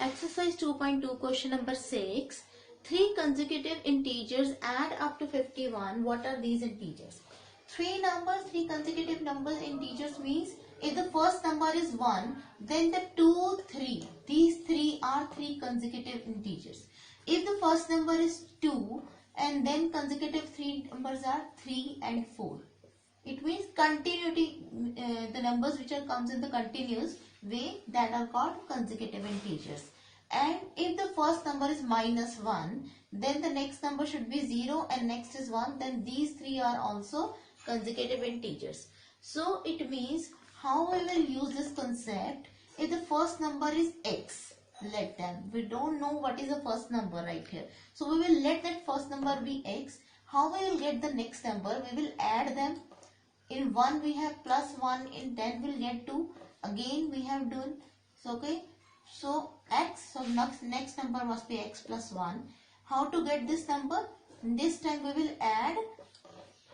Exercise 2.2 question number 6. Three consecutive integers add up to 51. What are these integers? Three consecutive numbers integers means if the first number is 1, then the 2, 3. These three are three consecutive integers. If the first number is 2 and then consecutive three numbers are 3 and 4. It means continuity, the numbers which are comes in the continuous way, that are called consecutive integers. And if the first number is -1, then the next number should be 0 and next is 1, then these three are also consecutive integers. So it means how we will use this concept. If the first number is x, let them, we don't know what is the first number right here. So we will let that first number be x. How we will get the next number? We will add them. In 1 we have +1, in 10 we'll get 2. Again we have done. So okay. So x, so next number must be x plus 1. How to get this number? This time we will add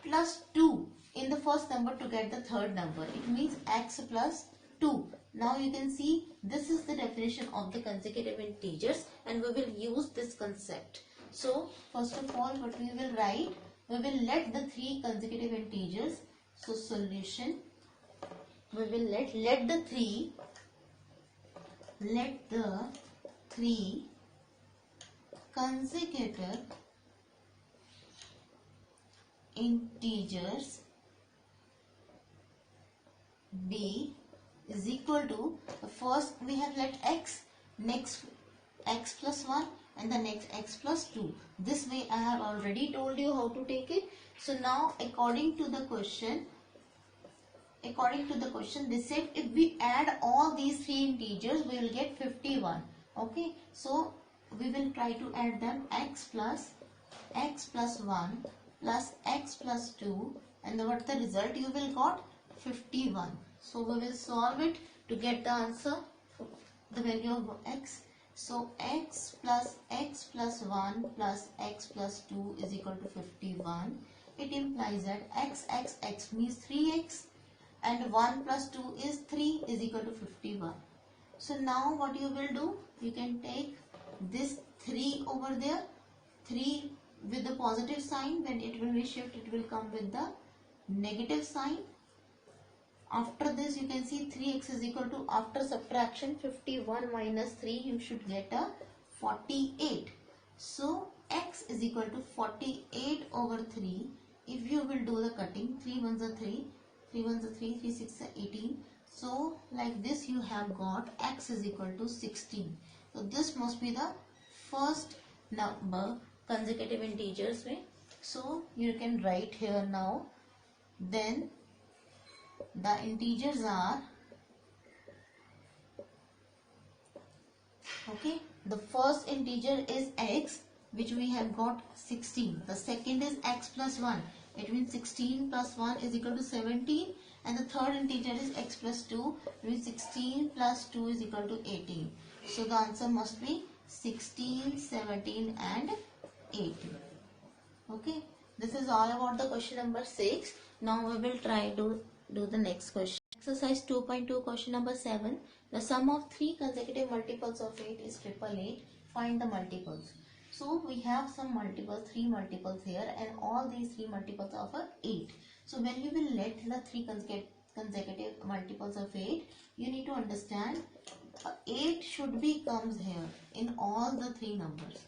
+2 in the first number to get the third number. It means x plus 2. Now you can see this is the definition of the consecutive integers and we will use this concept. So first of all what we will write? We will let the three consecutive integers. So solution, we will let the three consecutive integers b is equal to, first we have let x, next x plus 1 and the next x plus 2. This way I have already told you how to take it. So now according to the question they said if we add all these three integers we will get 51. Okay, so we will try to add them. X plus 1 plus x plus 2, and what the result you will got? 51. So we will solve it to get the answer, the value of x. So x plus 1 plus x plus 2 is equal to 51. It implies that x means 3x and 1 plus 2 is 3 is equal to 51. So now what you will do? You can take this 3 over there, 3 with the positive sign. When it will be shift, it will come with the negative sign. After this you can see 3x is equal to, after subtraction 51 minus 3 you should get a 48. So x is equal to 48 over 3. If you will do the cutting, 3 ones are 3, 3 ones are 3, 3 6 are 18. So like this you have got x is equal to 16. So this must be the first number consecutive integers way. So you can write here now. Then the integers are, okay, the first integer is x, which we have got 16. The second is x plus 1. It means 16 plus 1 is equal to 17. And the third integer is x plus 2. It means 16 plus 2 is equal to 18. So the answer must be 16, 17 and 18. Okay. This is all about the question number 6. Now we will try to do the next question. Exercise 2.2 question number 7. The sum of three consecutive multiples of 8 is 888. Find the multiples. So we have some multiples, three multiples here, and all these three multiples of 8. So when you will let the three consecutive multiples of 8, you need to understand 8 should be comes here in all the three numbers.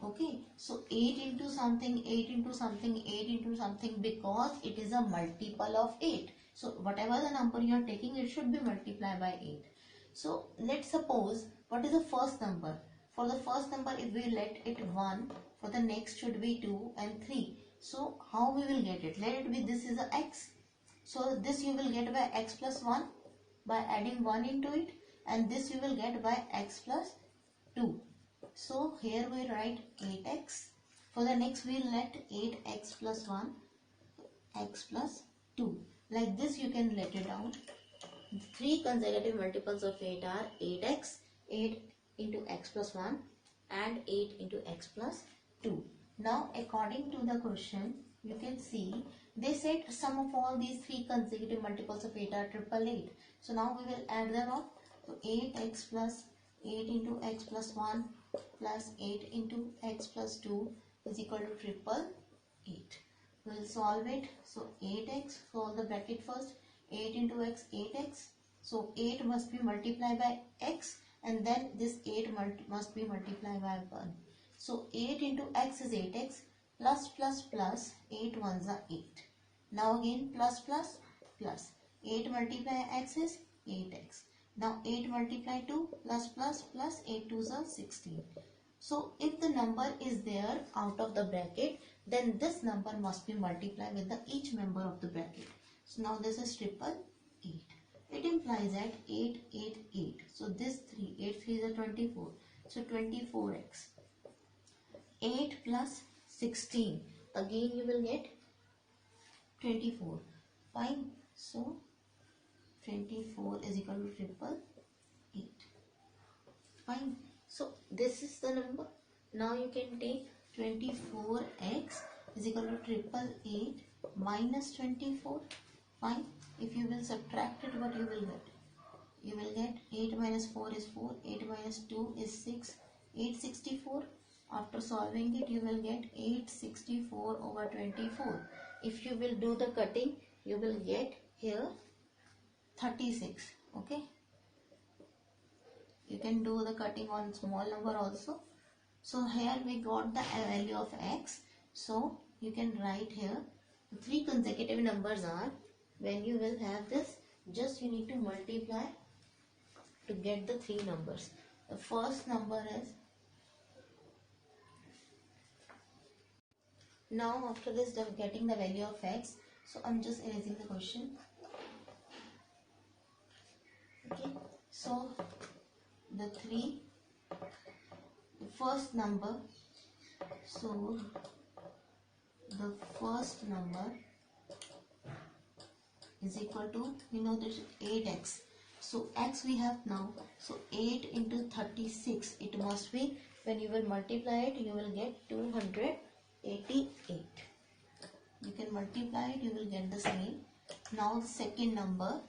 Okay, so 8 into something, 8 into something, 8 into something, because it is a multiple of 8. So whatever the number you are taking, it should be multiplied by 8. So let's suppose, what is the first number? For the first number, if we let it 1, for the next should be 2 and 3. So how we will get it? Let it be, this is a x. So this you will get by x plus 1 by adding 1 into it, and this you will get by x plus 2. So here we write 8x. For the next we will let 8x plus 1, x plus 2. Like this you can let it down. Three consecutive multiples of 8 are 8x, 8 into x plus 1 and 8 into x plus 2. Now according to the question, you can see they said sum of all these three consecutive multiples of 8 are 888. So now we will add them up. So 8x plus 8 into x plus 1 plus 8 into x plus 2 is equal to 888. We will solve it. So 8x, solve the bracket first. 8 into x, 8x. So 8 must be multiplied by x, and then this 8 must be multiplied by 1. So 8 into x is 8x, plus plus plus, 8 ones are 8. Now again plus plus plus, 8 multiply x is 8x. Now 8 multiply 2 plus plus plus, 8 2s are 16. So if the number is there out of the bracket, then this number must be multiplied with each member of the bracket. So now this is 888. It implies that 888. So this 3, 8 3 is a 24. So 24x. 8 plus 16. Again you will get 24. Fine. So 24 is equal to 888. Fine. So this is the number. Now you can take 24x is equal to 888 minus 24. Fine. If you will subtract it, what you will get? You will get 8 minus 4 is 4. 8 minus 2 is 6. 864. After solving it, you will get 864 over 24. If you will do the cutting, you will get here 36. Okay. You can do the cutting on small number also. So here we got the value of x. So you can write here 3 consecutive numbers are, when you will have this, just you need to multiply to get the 3 numbers. The first number is, now after this getting the value of x, so I'm just erasing the question. Okay, so the first number, so the first number is equal to, we know this 8x. So x we have now, so 8 into 36, it must be, when you will multiply it, you will get 288. You can multiply it, you will get the same. Now the second number,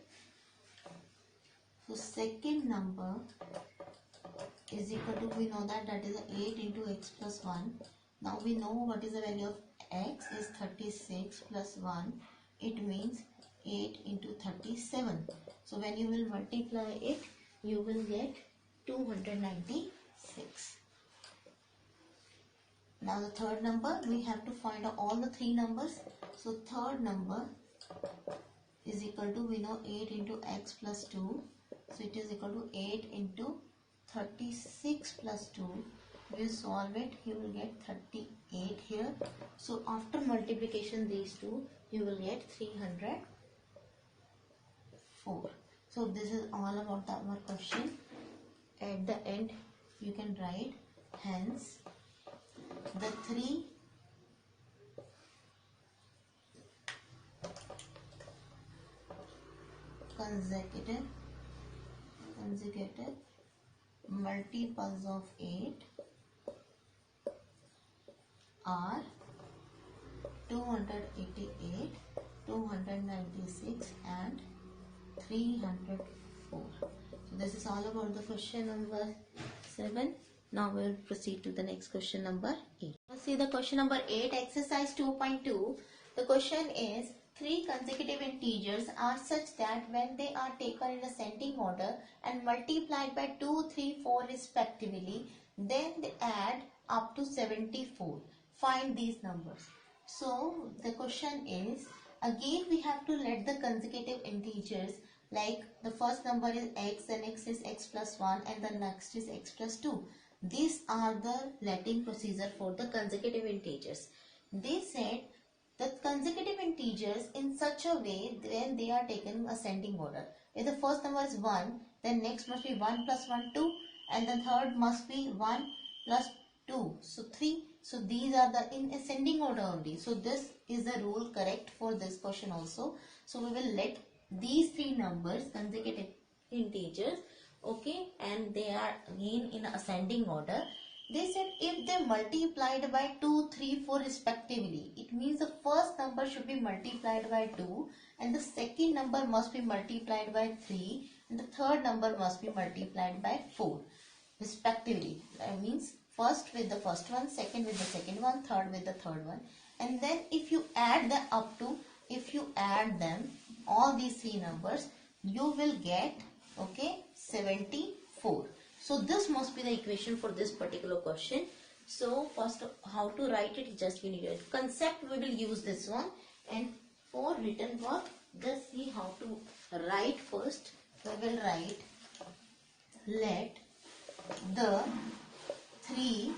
so second number is equal to, we know that is 8 into x plus 1. Now we know what is the value of x is 36 plus 1. It means 8 into 37. So when you will multiply it, you will get 296. Now the third number, we have to find out all the 3 numbers. So third number is equal to, we know 8 into x plus 2. So it is equal to 8 into 36 plus 2. We solve it, you will get 38 here. So after multiplication these two, you will get 304. So this is all about our question. At the end you can write, hence the 3 consecutive multiples of 8 are 288, 296 and 304. So this is all about the question number 7. Now we will proceed to the next question number 8. Let's see the question number 8, exercise 2.2. The question is, 3 consecutive integers are such that when they are taken in ascending order and multiplied by 2, 3, 4 respectively, then they add up to 74. Find these numbers. So the question is, again we have to let the consecutive integers, like the first number is x, then x is x plus 1 and the next is x plus 2. These are the letting procedure for the consecutive integers. They said the consecutive integers in such a way when they are taken in ascending order. If the first number is 1, then next must be 1 plus 1, 2, and the third must be 1 plus 2, so 3. So these are the in ascending order only. So this is the rule correct for this question also. So we will let these 3 numbers, consecutive integers, okay, and they are again in ascending order. They said if they multiplied by 2, 3, 4 respectively, it means the first number should be multiplied by 2 and the second number must be multiplied by 3 and the third number must be multiplied by 4. respectively. That means first with the first one, second with the second one, third with the third one. And then if you add them all these three numbers, you will get, okay, 74. So this must be the equation for this particular question. So first, how to write it, just we need a concept, we will use this one. And for written work, just see how to write first. We will write, let the three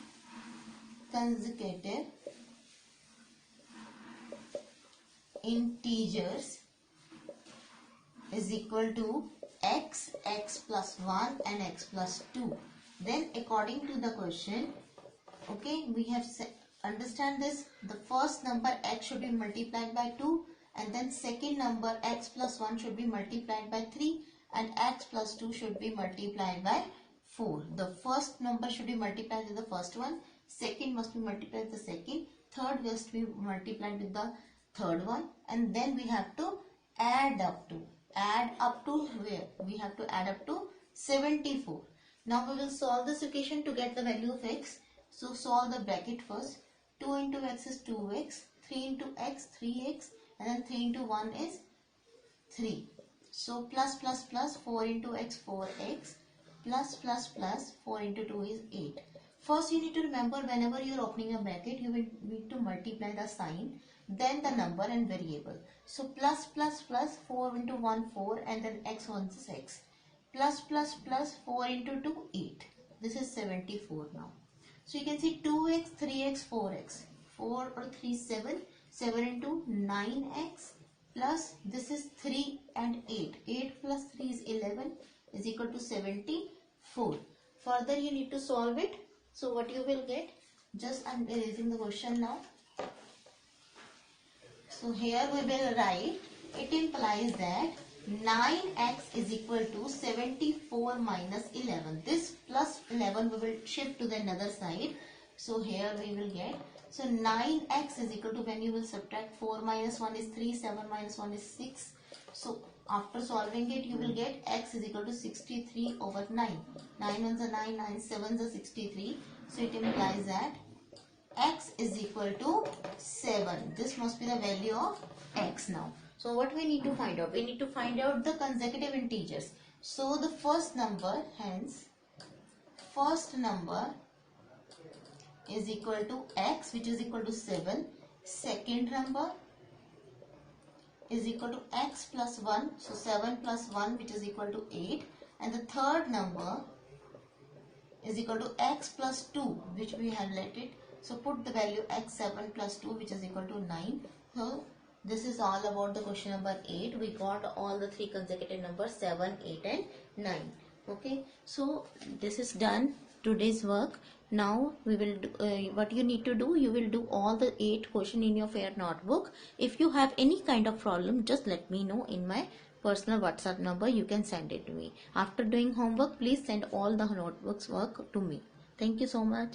consecutive integers is equal to x, x plus 1 and x plus 2. Then according to the question, okay, we have understand this, the first number x should be multiplied by 2, and then second number x plus 1 should be multiplied by 3, and x plus 2 should be multiplied by 4. The first number should be multiplied with the first one, second must be multiplied with the second, third must be multiplied with the third one, and then we have to add up to where? We have to add up to 74. Now we will solve this equation to get the value of x. So solve the bracket first. 2 into x is 2x, 3 into x 3x, and then 3 into 1 is 3. So plus plus plus 4 into x 4x, plus plus plus 4 into 2 is 8. First you need to remember, whenever you are opening a bracket, you will need to multiply the sign, then the number and variable. So plus plus plus 4 into 1 4, and then x 1 is x. Plus plus plus 4 into 2 8. This is 74 now. So you can see 2x, 3x, 4x. 4 or 3 7. 7 into 9x plus this is 3 and 8. 8 plus 3 is 11 is equal to 74. Further you need to solve it. So what you will get? Just I'm erasing the question now. So here we will write, it implies that 9x is equal to 74 minus 11. This plus 11 we will shift to the another side. So here we will get, so 9x is equal to, when you will subtract 4 minus 1 is 3, 7 minus 1 is 6. So after solving it, you will get x is equal to 63 over 9. 9 ones are 9, 9 sevens are 63. So it implies that x is equal to 7. This must be the value of x now. So what we need to find out? We need to find out the consecutive integers. So the first number, hence first number is equal to x, which is equal to 7. Second number is equal to x plus 1. So 7 plus 1, which is equal to 8. And the third number is equal to x plus 2, which we have let it. So put the value x 7 plus 2, which is equal to 9. So this is all about the question number 8. We got all the three consecutive numbers 7, 8 and 9. Okay. So this is done, today's work. Now we will do, what you need to do, you will do all the 8 questions in your fair notebook. If you have any kind of problem, just let me know in my personal WhatsApp number. You can send it to me. After doing homework, please send all the notebooks work to me. Thank you so much.